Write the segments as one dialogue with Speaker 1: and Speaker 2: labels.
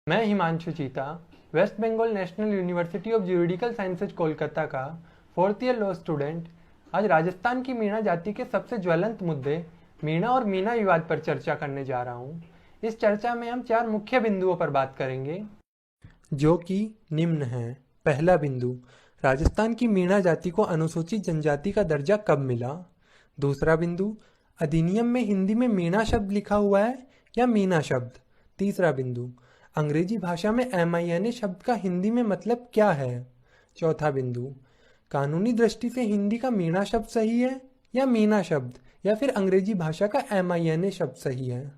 Speaker 1: मैं Himanshu Cheeta, West Bengal National University of Juridical Sciences Kolkata का 4th year law student आज राजस्थान की मीणा जाति के सबसे ज्वलंत मुद्दे मीणा और मीना विवाद पर चर्चा करने जा रहा हूँ। इस चर्चा में हम 4 मुख्य बिंदुओं पर बात करेंगे जो कि निम्न हैं। पहला बिंदु, राजस्थान की मीणा जाति को अनुसूचित जनजाति का दर्जा कब मिला। दूसरा बिंदु, अधिनियम में हिंदी में मीणा शब्द लिखा हुआ है या मीना शब्द। तीसरा बिंदु, अंग्रेजी भाषा में MINA शब्द का हिंदी में मतलब क्या है। चौथा बिंदु, कानूनी दृष्टि से हिंदी का मीणा शब्द सही है या मीना शब्द, या फिर अंग्रेजी भाषा का MINA शब्द सही है।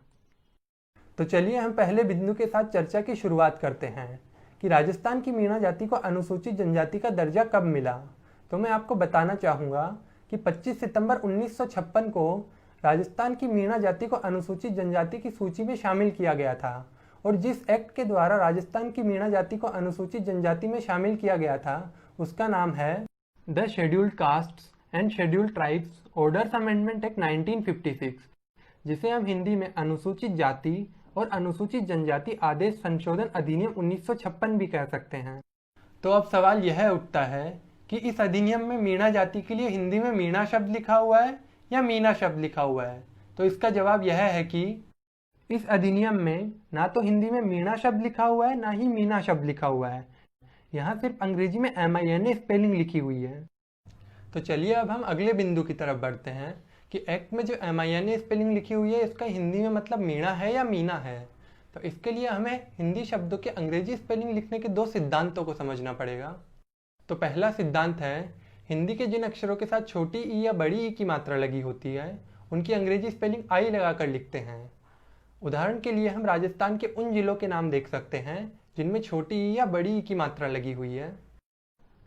Speaker 1: तो चलिए हम पहले बिंदु के साथ चर्चा की शुरुआत करते हैं कि राजस्थान की मीणा जाति को अनुसूचित जनजाति का दर्जा कब मिला। तो मैं आपको बताना चाहूँगा कि 25 सितंबर 1956 को राजस्थान की मीणा जाति को अनुसूचित जनजाति की सूची में शामिल किया गया था, और जिस एक्ट के द्वारा राजस्थान की मीणा जाति को अनुसूचित जनजाति में शामिल किया गया था उसका नाम है the scheduled castes and scheduled tribes orders amendment act 1956, जिसे हम हिंदी में अनुसूचित जाति और अनुसूचित जनजाति आदेश संशोधन अधिनियम 1956 भी कह सकते हैं। तो अब सवाल यह उठता है कि इस अधिनियम में मीणा जाति के लिए हिंदी में मीणा शब्द लिखा हुआ है या मीना शब्द लिखा हुआ है। तो इसका जवाब यह है कि इस अधिनियम में ना तो हिंदी में मीणा शब्द लिखा हुआ है ना ही मीना शब्द लिखा हुआ है। यहाँ सिर्फ अंग्रेजी में MINA स्पेलिंग लिखी हुई है। तो चलिए अब हम अगले बिंदु की तरफ बढ़ते हैं कि एक्ट में जो MINA स्पेलिंग लिखी हुई है इसका हिंदी में मतलब मीणा है या मीना है। तो इसके लिए हमें हिंदी शब्दों के अंग्रेजी स्पेलिंग लिखने के 2 सिद्धांतों को समझना पड़ेगा। तो पहला सिद्धांत है, हिंदी के जिन अक्षरों के साथ छोटी ई या बड़ी ई की मात्रा लगी होती है उनकी अंग्रेजी स्पेलिंग आई लगाकर लिखते हैं। उदाहरण के लिए हम राजस्थान के उन जिलों के नाम देख सकते हैं जिनमें छोटी ई या बड़ी ई की मात्रा लगी हुई है।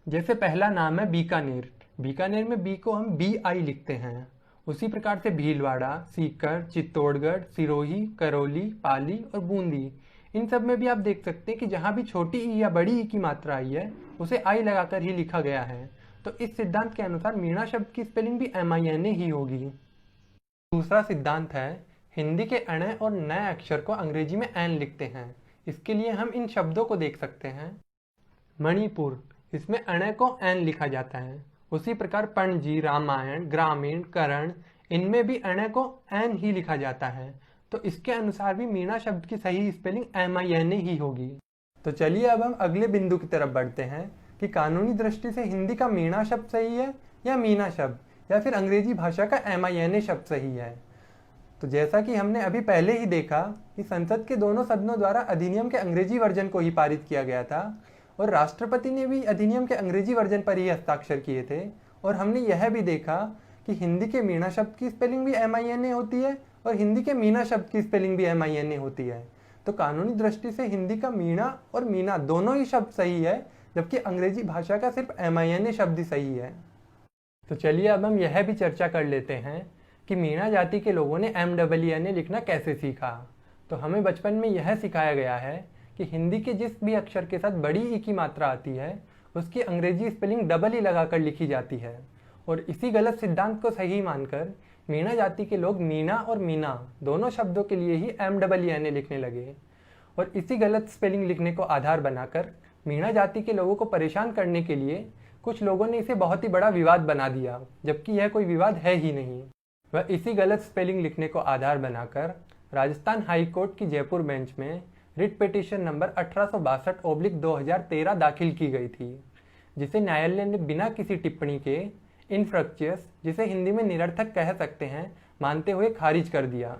Speaker 1: जैसे पहला नाम है बीकानेर। बीकानेर में बी को हम BI लिखते हैं। उसी प्रकार से भीलवाड़ा, सीकर, चित्तौड़गढ़, सिरोही, करौली, पाली और बूंदी, इन सब में भी आप देख सकते हैं कि जहाँ भी छोटी ई या बड़ी ई की मात्रा आई है उसे आई लगाकर ही लिखा गया है। तो इस सिद्धांत के अनुसार मीणा शब्द की स्पेलिंग भी MINA ही होगी। दूसरा सिद्धांत है, हिंदी के अण और नए अक्षर को अंग्रेजी में एन लिखते हैं। इसके लिए हम इन शब्दों को देख सकते हैं। मणिपुर, इसमें अण को एन लिखा जाता है। उसी प्रकार पणजी, रामायण, ग्रामीण, करण, इनमें भी अण को एन ही लिखा जाता है। तो इसके अनुसार भी मीणा शब्द की सही स्पेलिंग MINA ही होगी। तो चलिए अब हम अगले बिंदु की तरफ बढ़ते हैं कि कानूनी दृष्टि से हिंदी का मीणा शब्द सही है या मीना शब्द, या फिर अंग्रेजी भाषा का MINA शब्द सही है। तो जैसा कि हमने अभी पहले ही देखा कि संसद के दोनों सदनों द्वारा अधिनियम के अंग्रेजी वर्जन को ही पारित किया गया था, और राष्ट्रपति ने भी अधिनियम के अंग्रेजी वर्जन पर ही हस्ताक्षर किए थे। और हमने यह भी देखा कि हिंदी के मीणा शब्द की स्पेलिंग भी MINA होती है और हिंदी के मीना शब्द की स्पेलिंग भी MINA होती है। तो कानूनी दृष्टि से हिंदी का मीणा और मीना दोनों ही शब्द सही है, जबकि अंग्रेजी भाषा का सिर्फ MINA शब्द ही सही है। तो चलिए अब हम यह भी चर्चा कर लेते हैं कि मीणा जाति के लोगों ने MANA लिखना कैसे सीखा। तो हमें बचपन में यह सिखाया गया है कि हिंदी के जिस भी अक्षर के साथ बड़ी ई की मात्रा आती है उसकी अंग्रेजी स्पेलिंग डबल ई लगाकर लिखी जाती है, और इसी गलत सिद्धांत को सही मानकर मीणा जाति के लोग मीना और मीना दोनों शब्दों के लिए ही MANA लिखने लगे, और इसी गलत स्पेलिंग लिखने को आधार बनाकर मीणा जाति के लोगों को परेशान करने के लिए कुछ लोगों ने इसे बहुत ही बड़ा विवाद बना दिया, जबकि यह कोई विवाद है ही नहीं। वह इसी गलत स्पेलिंग लिखने को आधार बनाकर राजस्थान हाई कोर्ट की जयपुर बेंच में रिट पिटीशन नंबर 1862/2013 दाखिल की गई थी, जिसे न्यायालय ने बिना किसी टिप्पणी के इनफ्रक्चुअस, जिसे हिंदी में निरर्थक कह सकते हैं, मानते हुए खारिज कर दिया।